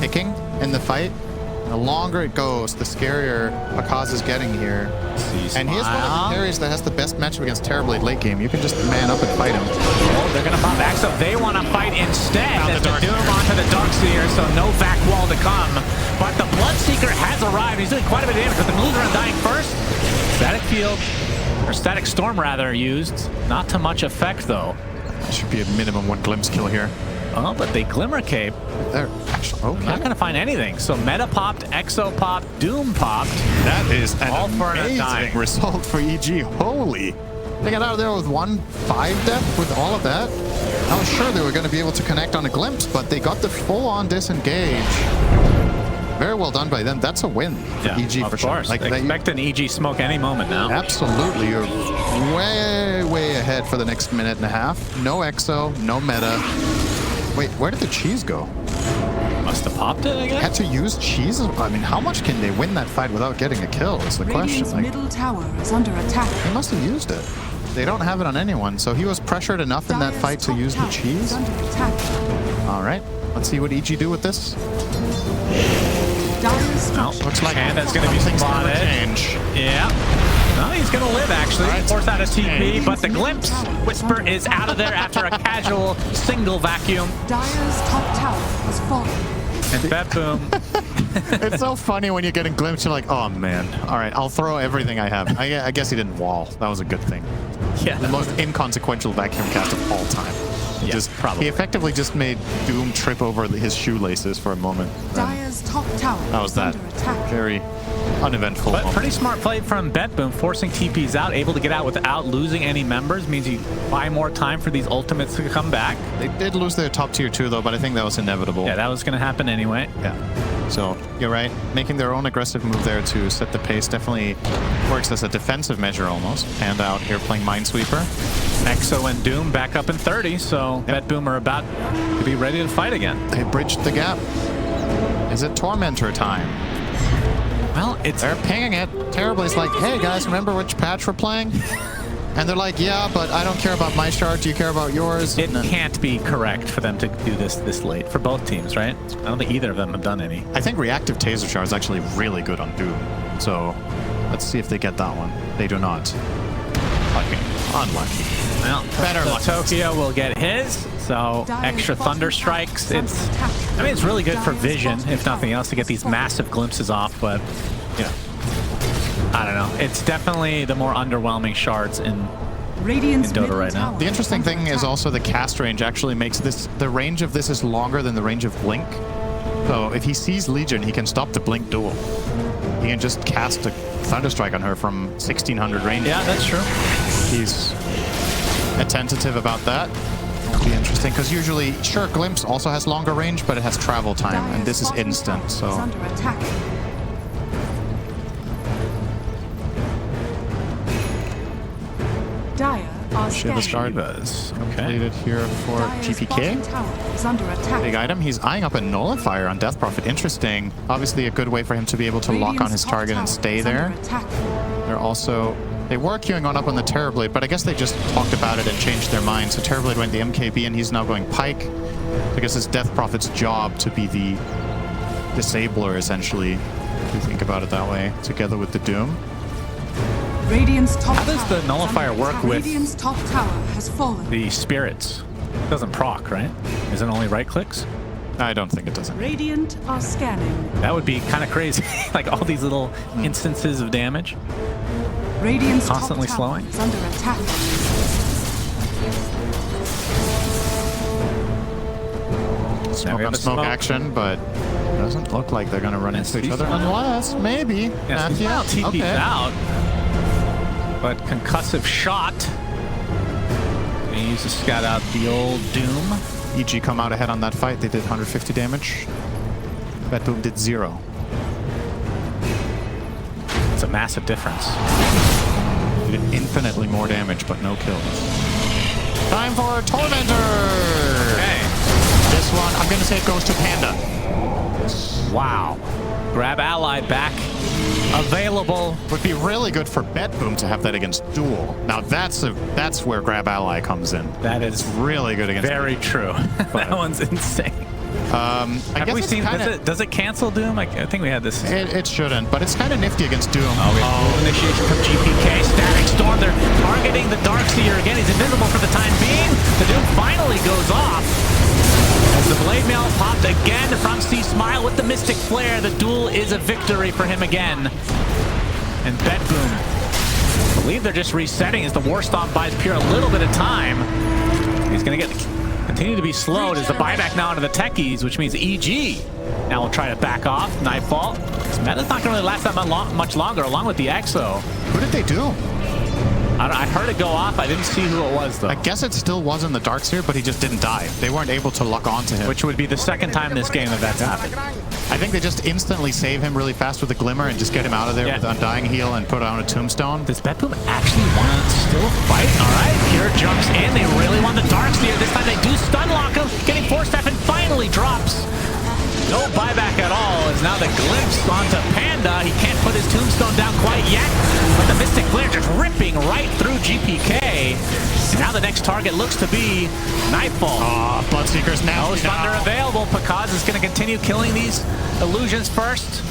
ticking in the fight. The longer it goes, the scarier Bakaz is getting here. And he is one of the carries that has the best matchup against Terrorblade late game. You can just man up and fight him. Oh, they're going to pop back, so they want to fight instead. As the Doom onto the Darkseer, so no vac wall to come. But the Bloodseeker has arrived. He's doing quite a bit of damage, but the Meluder dying first. Static Field, or Static Storm rather, used. Not to much effect, though. Should be a minimum 1 glimpse kill here. Oh, but they Glimmer Cape. They're actually okay. Not going to find anything. So Meta popped, Exo popped, Doom popped. That is an all for amazing result for EG. Holy. They got out of there with 1-5 death with all of that. I was sure they were going to be able to connect on a glimpse, but they got the full-on disengage. Very well done by them. That's a win for EG for sure. Like expect an EG smoke any moment now. Absolutely. You're way, way ahead for the next minute and a half. No Exo, no meta. Wait, where did the cheese go? Must have popped it, I guess? Had to use cheese? I mean, how much can they win that fight without getting a kill is the question. Radiant's middle tower is under attack. He must have used it. They don't have it on anyone, so he was pressured enough in that fight to use the cheese. All right, let's see what EG do with this. Well, looks like that's going to be spotted. Yeah. No, he's going to live, actually. Force out a TP, but the Glimpse Whisper is out of there after a casual single vacuum. Dire's top tower has fallen. And BetBoom It's so funny when you're getting glimpsed. You're like, oh man, all right, I'll throw everything I have. I guess he didn't wall. That was a good thing. Yeah. The most inconsequential vacuum cast of all time. Yeah, probably. He effectively just made Doom trip over his shoelaces for a moment. Dire's top tower That was is that. under attack. Very uneventful But moment. pretty smart play from BetBoom, forcing TPs out, able to get out without losing any members, means you buy more time for these ultimates to come back. They did lose their top tier 2 though, but I think that was inevitable. Yeah, that was going to happen anyway. Yeah. So you're right. Making their own aggressive move there to set the pace definitely works as a defensive measure almost. Panda out here playing Minesweeper. Exo and Doom back up in 30, so BetBoom are about to be ready to fight again. They bridged the gap. Is it Tormentor time? Well, They're pinging it terribly. It's like, hey guys, remember which patch we're playing? And they're like, yeah, but I don't care about my shard. Do you care about yours? It can't be correct for them to do this late for both teams, right? I don't think either of them have done any. I think reactive taser shard is actually really good on Doom. So let's see if they get that one. They do not. Lucky. Unlucky. Well, Better so luck. Tokyo will get his, so extra Thunder Strikes. I mean, it's really good for vision, if nothing else, to get these massive glimpses off, but, you know, I don't know. It's definitely the more underwhelming shards in Dota right now. The interesting thing is also the cast range actually makes this, the range of this is longer than the range of Blink. So if he sees Legion, he can stop the Blink duel. He can just cast a Thunderstrike on her from 1600 range. Yeah, that's true. He's attentive about that. It'll be interesting because usually, sure, Glimpse also has longer range, but it has travel time, and this is instant. So Under attack. Dire are Shiva scanning. Shard completed here for Dire's GPK. bottom tower is under attack. Big item. He's eyeing up a Nullifier on Death Prophet. Interesting. Obviously, a good way for him to be able to lock on his target and stay there. They're also... They were queuing on up on the Terrorblade, but I guess they just talked about it and changed their mind. So Terrorblade went the MKB, and he's now going Pike. I guess it's Death Prophet's job to be the disabler, essentially, if you think about it that way, together with the Doom. Radiant's top How does tower the Nullifier is under work attack. with Radiant's top tower has fallen. the spirits? It doesn't proc, right? Isn't it only right clicks? I don't think it doesn't. Radiant are scanning. That would be kind of crazy. Like all these little instances of damage. Radiant's Constantly top tower slowing? is under attack. Smoke we have on a smoke smoke. action, but it doesn't look like they're going to run into each other. Unless, maybe. Yes, well, TP's Okay. out. But concussive shot. They use to scout out the old Doom. EG come out ahead on that fight. They did 150 damage. BetBoom did 0. It's a massive difference. They did infinitely more damage, but no kills. Time for Tormentor! Okay. This one, I'm going to say it goes to Panda. Wow. Grab ally back. Available. Would be really good for BetBoom to have that against Duel. Now that's where Grab Ally comes in. That is Really good against very true. That one's insane. I Have guess we it's seen, kinda, does it cancel Doom? I think we had this. it shouldn't, but it's kind of nifty against Doom. Oh, initiation from GPK. Static Storm. They're targeting the Darkseer again. He's invisible for the time being. The Doom finally goes off. As the Blade Mail popped again from C-Smile with the Mystic Flare. The duel is a victory for him again. And BetBoom, I believe they're just resetting as the War Stomp buys Pure a little bit of time. He's going to continue to be slowed as the buyback now onto the Techies, which means EG now will try to back off. Nightfall. This meta's not going to really last that much longer, along with the Exo. Who did they do? I heard it go off. I didn't see who it was, though. I guess it still was in the Darkseer, but he just didn't die. They weren't able to lock onto him. Which would be the second time this game that's happened. I think they just instantly save him really fast with the Glimmer and just get him out of there with Undying Heal and put on a Tombstone. Does BetBoom actually want to still fight? All right, Pure jumps in. They really want the Darkseer. This time they do stun lock him, getting Force Staff and finally drops. No buyback at all, as now the glimpse onto Panda. He can't put his Tombstone down quite yet, but the Mystic Flare just ripping right through GPK. And now the next target looks to be Nightfall. Oh, Bloodseeker's now. No Thunder available. Pakaz is going to continue killing these illusions first.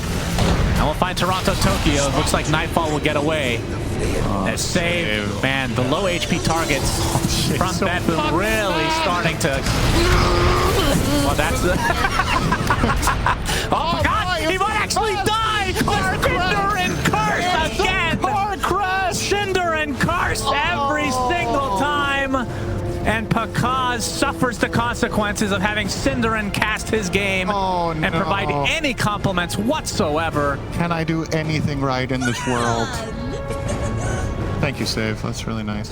And we'll find Toronto, Tokyo. Looks like Nightfall will get away. That save, man, the low HP targets from BetBoom really starting to... Well, that's the... Oh, God! He went Pakaz suffers the consequences of having Cinderin cast his game and provide any compliments whatsoever. Can I do anything right in this world? Thank you, Save. That's really nice.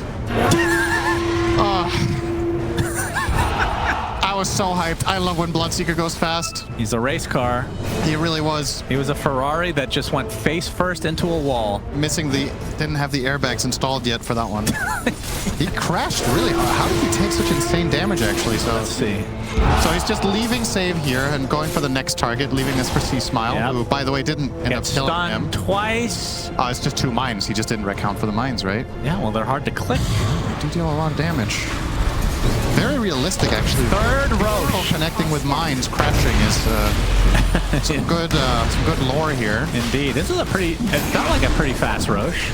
I was so hyped. I love when Bloodseeker goes fast. He's a race car. He really was. He was a Ferrari that just went face first into a wall. Didn't have the airbags installed yet for that one. He crashed really hard. How did he take such insane damage, actually? So let's see. So he's just leaving Save here and going for the next target, leaving this for C-Smile, who, by the way, didn't end up killing him. Twice. It's just 2 mines. He just didn't recount for the mines, right? Yeah, well, they're hard to click. They do deal a lot of damage. Very realistic, actually. Third Roche. Connecting with mines, crashing is some good lore here. Indeed. This is it felt like a pretty fast Roche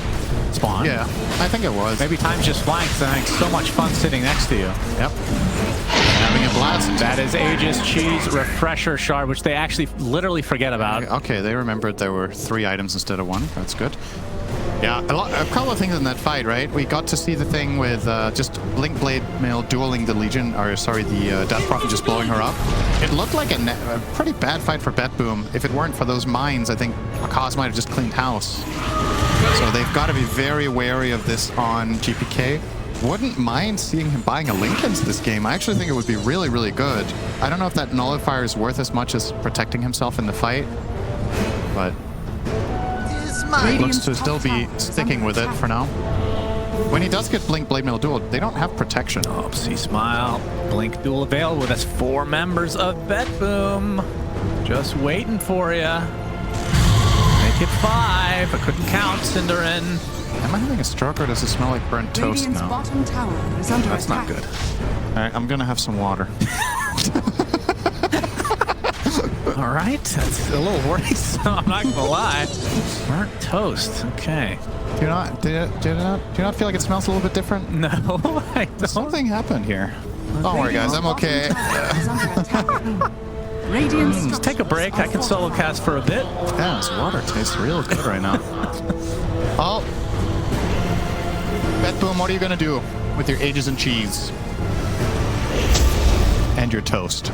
spawn. Yeah, I think it was. Maybe time's just flying because I'm having so much fun sitting next to you. Yep. Having a blast. That is Aegis Cheese Refresher Shard, which they actually literally forget about. Okay, they remembered there were 3 items instead of 1. That's good. Yeah, a couple of things in that fight, right? We got to see the thing with just Blink Blade Mail dueling the Legion, the Death Prophet just blowing her up. It looked like a pretty bad fight for BetBoom. If it weren't for those mines, I think Akaz might have just cleaned house. So they've got to be very wary of this on GPK. Wouldn't mind seeing him buying a Linken's this game. I actually think it would be really, really good. I don't know if that nullifier is worth as much as protecting himself in the fight, but looks to still be sticking with it for now. When he does get Blink Blade Mail duel, they don't have protection. Oh, C-Smile. Blink duel available with us 4 members of BetBoom. Just waiting for you. Make it 5. I couldn't count, Cinderin. Am I having a stroke or does it smell like burnt toast now? Bottom tower is under That's not good. All right, I'm gonna have some water. All right, that's a little worrisome. I'm not gonna lie. Burnt toast. Okay. Do you not feel like it smells a little bit different? No, I don't. Something happened here. Don't worry, guys. I'm okay. Radiant's Take a break. I can solo cast for a bit. Yeah, this water tastes real good right now. Oh. BetBoom, what are you gonna do with your Aegis and cheese? And your toast.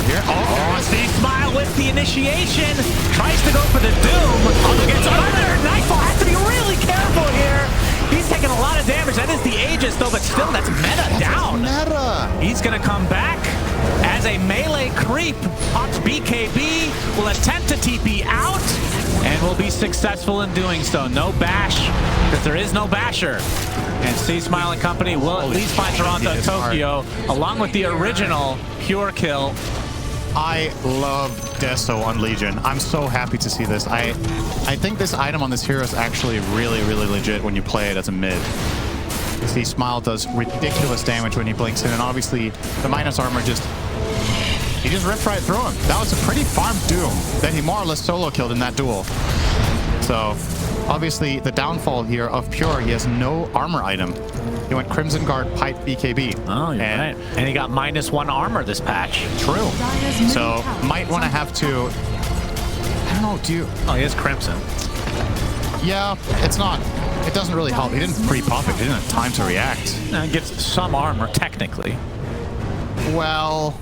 Here. Oh, C-Smile with the initiation. Tries to go for the Doom. Oh, gets another Nightfall. Has to be really careful here. He's taking a lot of damage. That is the Aegis, though, but still, that's meta down. Meta. He's going to come back as a melee creep. Pops BKB, will attempt to TP out, and will be successful in doing so. No bash, because there is no basher. And C-Smile and company will at least find Toronto Tokyo, along with the original pure kill. I love Deso on Legion. I'm so happy to see this. I think this item on this hero is actually really, really legit when you play it as a mid. See, Smile does ridiculous damage when he blinks in, and obviously the minus armor he just ripped right through him. That was a pretty farmed Doom that he more or less solo killed in that duel. So obviously the downfall here of Pure, he has no armor item. He went Crimson Guard, Pipe, BKB. Oh, you're right. And he got -1 armor this patch. True. So might want to have to... I don't know, do you... Oh, he has Crimson. Yeah, it's not... It doesn't really help. He didn't pre-pop it. He didn't have time to react. It gives some armor, technically. Well...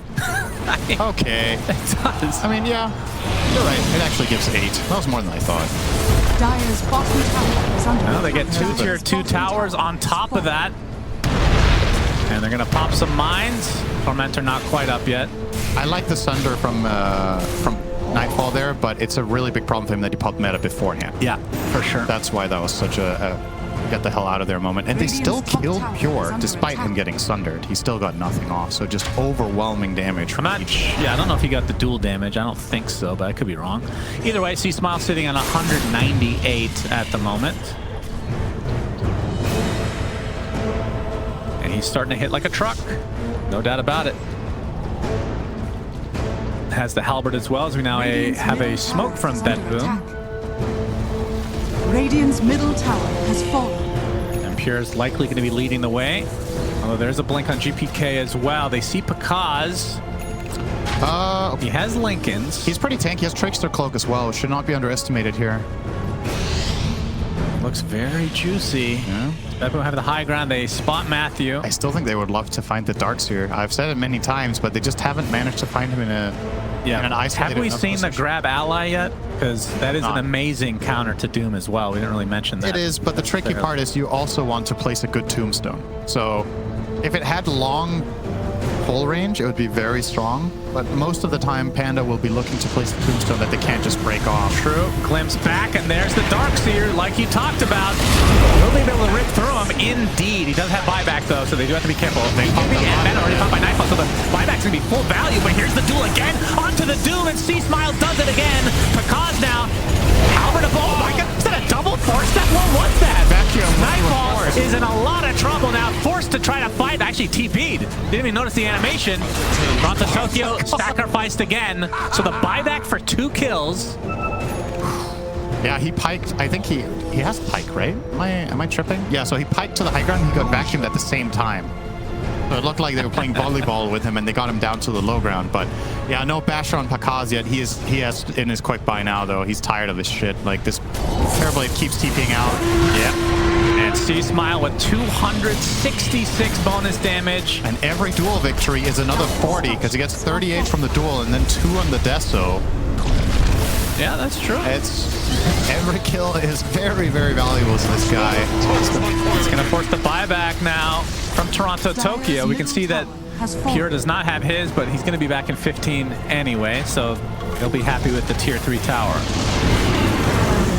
okay. It does. I mean, yeah. You're right. It actually gives 8. That was more than I thought. Dire's bottom tower is under Well, they get 2 tier 2 towers on top of that. And they're going to pop some mines. Tormentor not quite up yet. I like the Sunder from Nightfall there, but it's a really big problem for him that he popped meta beforehand. Yeah, for sure. That's why that was such a get the hell out of there moment. And they still killed Pure despite him getting sundered. He still got nothing off. So just overwhelming damage from each. Yeah, I don't know if he got the dual damage. I don't think so, but I could be wrong. Either way, C-Smile sitting on 198 at the moment. And he's starting to hit like a truck. No doubt about it. Has the halberd as well, as we now have a smoke from BetBoom. Radiant's middle tower has fallen. And Pure is likely going to be leading the way. Although there's a blink on GPK as well. They see Pakaz. He has Linken's. He's pretty tanky. He has Trickster Cloak as well. Should not be underestimated here. Looks very juicy. Yeah. BetBoom have the high ground. They spot Matthew. I still think they would love to find the Darkseer. I've said it many times, but they just haven't managed to find him in an isolated Have we enough seen the position. grab ally yet? Because that is an Not. amazing counter to Doom as well. We didn't really mention that. It is, but the tricky part is you also want to place a good tombstone. So if it had long pull range, it would be very strong. But most of the time, Panda will be looking to place the tombstone that they can't just break off. True. Glimpse back, and there's the Darkseer, like you talked about. Will they be able to rip through him? Indeed. He does have buyback, though, so they do have to be careful. They and already popped by Nightfall, so the buyback's going to be full value. But here's the duel again. Onto the Doom, and C-Smile does it again. Pakaz now. Albert of, oh my God. Is that a double force? That one was that? Vacuum. Nightfall is in a lot of trouble now. Forced to try to fight. Actually, TP'd. Didn't even notice the animation. Ronto Tokyo sacrificed again. So the buyback for 2 kills. Yeah, he piked. I think he has pike, right? Am I tripping? Yeah, so he piked to the high ground. He got vacuumed at the same time. So it looked like they were playing volleyball with him, and they got him down to the low ground. But yeah, no basher on Pakaz yet. He has in his quick buy now, though. He's tired of this shit. Like, this Terrorblade keeps TPing out. Yep. And C-Smile with 266 bonus damage. And every duel victory is another 40, because he gets 38 from the duel and then 2 on the Deso. Yeah, that's true. Every kill is very, very valuable to this guy. It's going to force the buyback now from Toronto Tokyo. We can see that Pure does not have his, but he's going to be back in 15 anyway, so they'll be happy with the tier 3 tower.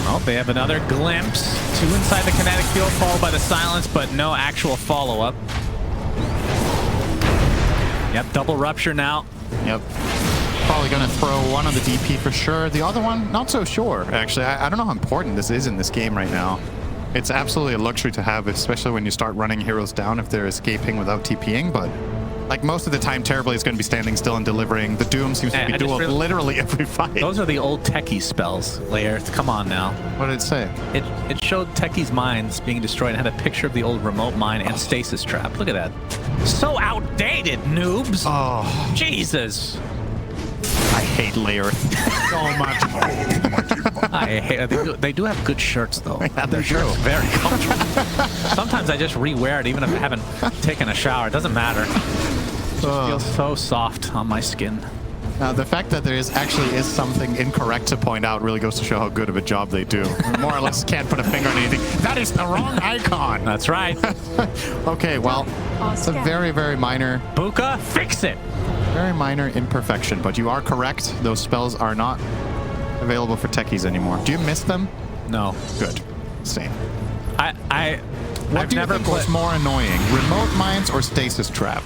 Oh, they have another glimpse. 2 inside the kinetic field, followed by the silence, but no actual follow-up. Yep, double rupture now. Yep. Probably going to throw one on the DP for sure. The other one, not so sure, actually. I don't know how important this is in this game right now. It's absolutely a luxury to have, especially when you start running heroes down if they're escaping without TPing, but like most of the time, Terrorblade is going to be standing still and delivering. The Doom seems to be dueled literally every fight. Those are the old techie spells, Lairth. Come on now. What did it say? It showed techie's mines being destroyed and had a picture of the old remote mine and stasis trap. Look at that. So outdated, noobs. Oh. Jesus. I hate Lairth so much. I hate they do have good shirts, though. Yeah, their shirts very comfortable. Sometimes I just re-wear it, even if I haven't taken a shower. It doesn't matter. It just feels so soft on my skin. Now, the fact that there actually is something incorrect to point out really goes to show how good of a job they do. More or less can't put a finger on anything. That is the wrong icon. That's right. Okay, well, it's a very, very minor... Buka, fix it! Very minor imperfection, but you are correct. Those spells are not available for techies anymore. Do you miss them? No. Good. Same. What do you think was more annoying? Remote mines or stasis trap?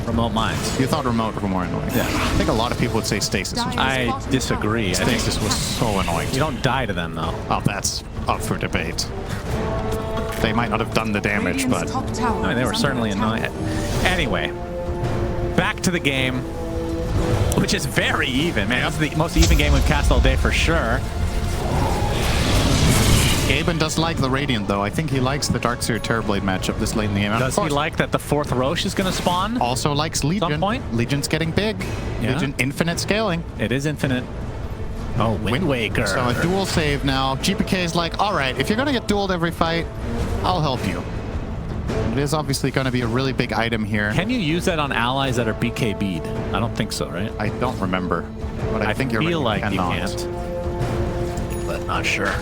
Remote mines. You thought remote were more annoying. Yeah. I think a lot of people would say stasis. I disagree. Stasis was so annoying. You don't die to them, though. Oh, that's up for debate. They might not have done the damage, but... I mean, they were certainly annoying. Anyway, back to the game, which is very even, man. It's the most even game we've cast all day for sure. Gaben does like the Radiant, though. I think he likes the Darkseer Terrorblade matchup this late in the game. Does he like that the 4th Roche is going to spawn? Also likes Legion. At some point? Legion's getting big. Yeah. Legion infinite scaling. It is infinite. Oh, Wind Waker. So a dual save now. GPK is like, all right, if you're going to get dueled every fight, I'll help you. It is obviously going to be a really big item here. Can you use that on allies that are BKB'd? I don't think so, right? I don't remember. But I think you're feel right. like you can't. But not sure.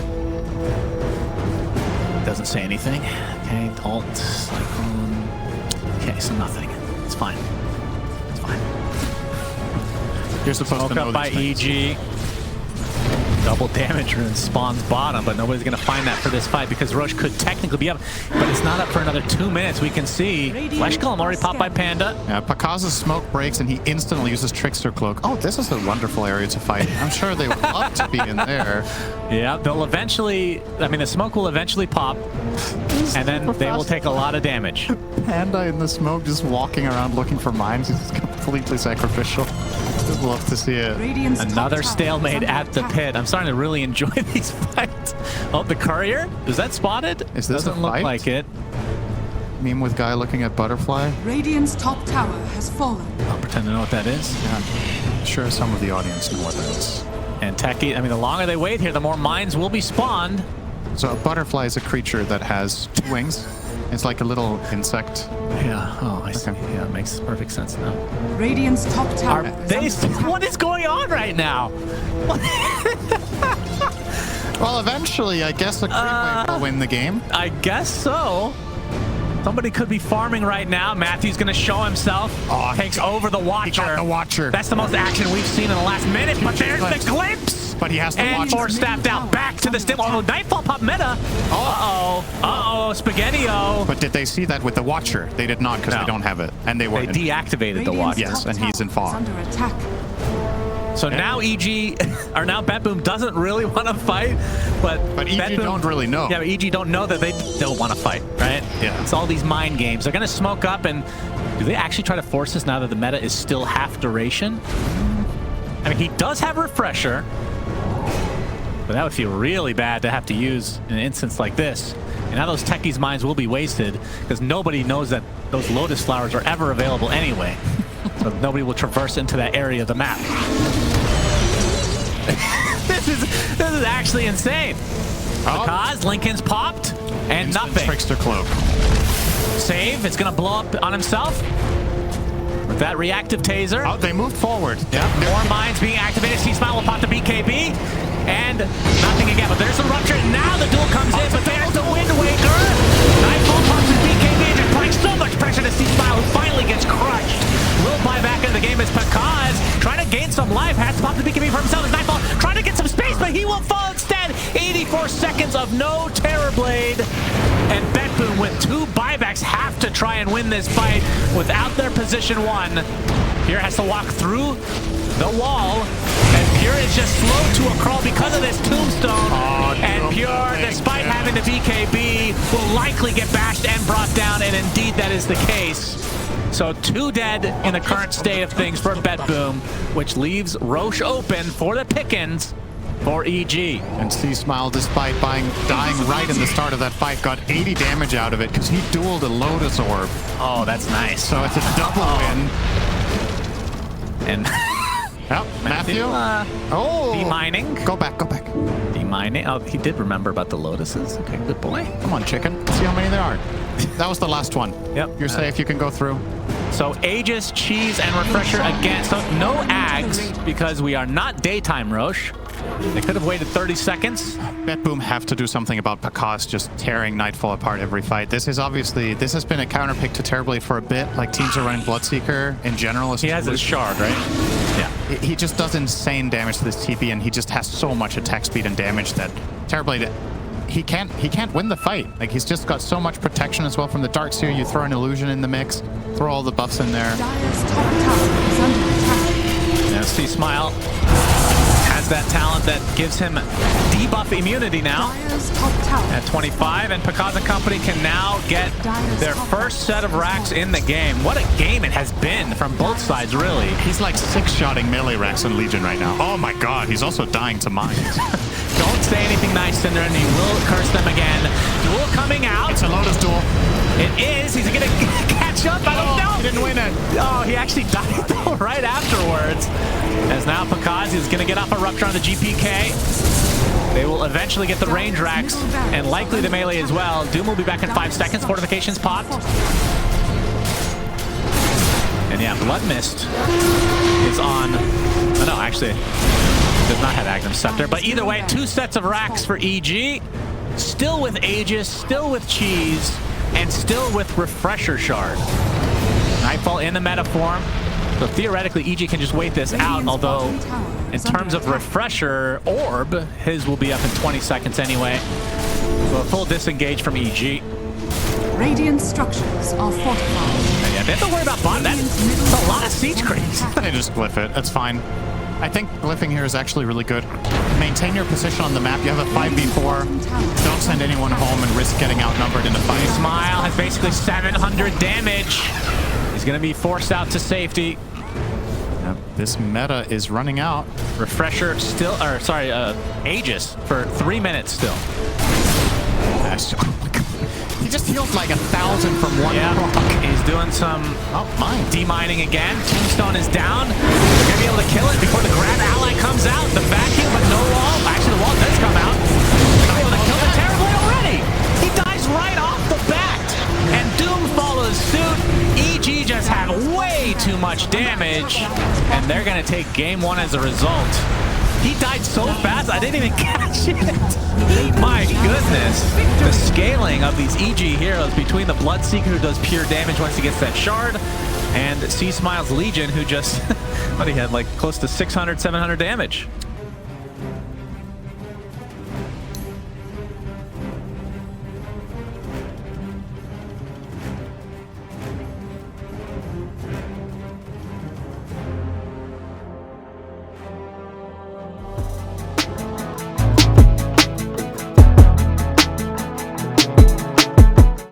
Doesn't say anything. Okay, alt, cyclone. Okay, so nothing. It's fine. It's fine. You're supposed to know up by EG. Double damage rune spawns bottom, but nobody's going to find that for this fight because Roche could technically be up, but it's not up for another 2 minutes. We can see Flesh Golem already popped by Panda. Yeah, Pakaz's smoke breaks and he instantly uses Trickster Cloak. Oh, this is a wonderful area to fight. I'm sure they would love to be in there. Yeah, they'll eventually, I mean, the smoke will eventually pop, and then they will take a lot of damage. Panda in the smoke just walking around looking for mines. He's completely sacrificial. I'd love to see it. Another stalemate at the pit. I'm starting to really enjoy these fights. Oh, the courier? Is that spotted? Is this Doesn't a look fight? like it. Meme with guy looking at butterfly. Radiant's top tower has fallen. I'll pretend to know what that is. Yeah, I'm sure some of the audience know what that is. And Techie, I mean, the longer they wait here, the more mines will be spawned. So a butterfly is a creature that has 2 wings. It's like a little insect. Yeah. Oh, I see. Yeah, it makes perfect sense now. Radiant's top tower. What is going on right now? Well, eventually, I guess the Dreamleague will win the game. I guess so. Somebody could be farming right now. Matthew's going to show himself. Oh, takes over the Watcher. He got the Watcher. That's the most action we've seen in the last minute. But there's the glimpse. But he has to and watch. more staffed out. Back to the still. Oh, Nightfall pop meta. Uh-oh. Spaghetti-O. But did they see that with the Watcher? They did not because they don't have it. And they were. They deactivated the Watcher. Yes, and he's in fog. Under attack. So now EG, or now BetBoom doesn't really want to fight, but EG BetBoom, don't really know. Yeah, but EG don't know that they don't want to fight, right? Yeah. It's all these mind games. They're going to smoke up, and do they actually try to force this now that the meta is still half duration? I mean, he does have Refresher, but that would feel really bad to have to use in an instance like this. And now those techies' minds will be wasted because nobody knows that those Lotus Flowers are ever available anyway. So nobody will traverse into that area of the map. This is actually insane. Because Lincoln's popped and nothing. Trickster Cloak. Save. It's going to blow up on himself. With that reactive taser. Oh, they moved forward. Yep. More mines being activated. C-Smile will pop the BKB. And nothing again. But there's the rupture. Now the duel comes in. But there's the Wind Waker. Nightfall pops his BKB and applying so much pressure to C-Smile, who finally gets crushed. Will buy back into the game as Pakaz trying to gain some life. Has to pop the BKB for himself as Nightfall trying to get some space, but he will fall instead. 84 seconds of no Terror Blade. And BetBoom with 2 buybacks have to try and win this fight without their position 1. Pure has to walk through the wall, and Pure is just slow to a crawl because of this tombstone. And Pure, despite having the BKB, will likely get bashed and brought down, and indeed that is the case. So 2 dead in the current state of things for BetBoom, which leaves Roche open for the pickings for EG. And C-Smile, despite dying right in the start of that fight, got 80 damage out of it because he dueled a Lotus Orb. Oh, that's nice. So it's a double win. And Matthew? demining. Go back. Demining. Oh, he did remember about the Lotuses. Okay, good boy. Come on, chicken. Let's see how many there are. That was the last one. Yep. You're safe. You can go through. So Aegis, Cheese, and Refresher again. So no Ags because we are not daytime Roche. They could have waited 30 seconds. BetBoom have to do something about Pakaz just tearing Nightfall apart every fight. This has been a counter pick to Terrorblade for a bit. Like teams are running Bloodseeker in general. He has his shard, right? Yeah. He just does insane damage to this TP, and he just has so much attack speed and damage that Terrorblade, he can't win the fight. Like he's just got so much protection as well from the Darkseer. You throw an illusion in the mix, throw all the buffs in there. Dire's top tower is under attack. And C-Smile has that talent that gives him debuff immunity now Dire's top tower at 25, and Pakaz and company can now get their first set of racks in the game. What a game it has been from both sides, really. He's like 6-shotting melee racks on Legion right now. Oh my god, he's also dying to mines. Don't say anything nice, Cinder, and he will curse them again. Duel coming out. It's a Lotus duel. It is. He's going to catch up. I don't know. He didn't win it. Oh, he actually died though right afterwards. As now Pakaz is going to get off a rupture on the GPK. They will eventually get the range racks and likely the melee as well. Doom will be back in 5 seconds. Fortifications popped. And yeah, Blood Mist is on. Oh, no, actually, does not have Agnum Scepter. But either way, 2 sets of racks for EG. Still with Aegis, still with Cheese, and still with Refresher Shard. Nightfall in the meta form. So theoretically, EG can just wait this out, although in terms of Refresher Orb, his will be up in 20 seconds anyway. So a full disengage from EG. Radiant structures are fortified. And yeah, they have to worry about bot. That's a lot of siege creeps. They just glyph it. That's fine. I think glyphing here is actually really good. Maintain your position on the map. You have a 5v4. Don't send anyone home and risk getting outnumbered in the fight. Smile has basically 700 damage. He's going to be forced out to safety. This meta is running out. Refresher still, or sorry, Aegis for 3 minutes still. He just healed like 1,000 from one rock. He's doing some demining again. Tombstone is down. They're going to be able to kill it before the grab ally comes out. The vacuum, but no wall. Actually, the wall does come out. They're going to be able to kill the Terrible kills right off the bat. And Doom follows suit. EG just had way too much damage. And they're going to take game 1 as a result. He died so fast, I didn't even catch it. My goodness. The scaling of these EG heroes between the Bloodseeker, who does pure damage once he gets that shard, and C Smile's Legion, who just, what, he had like close to 600, 700 damage.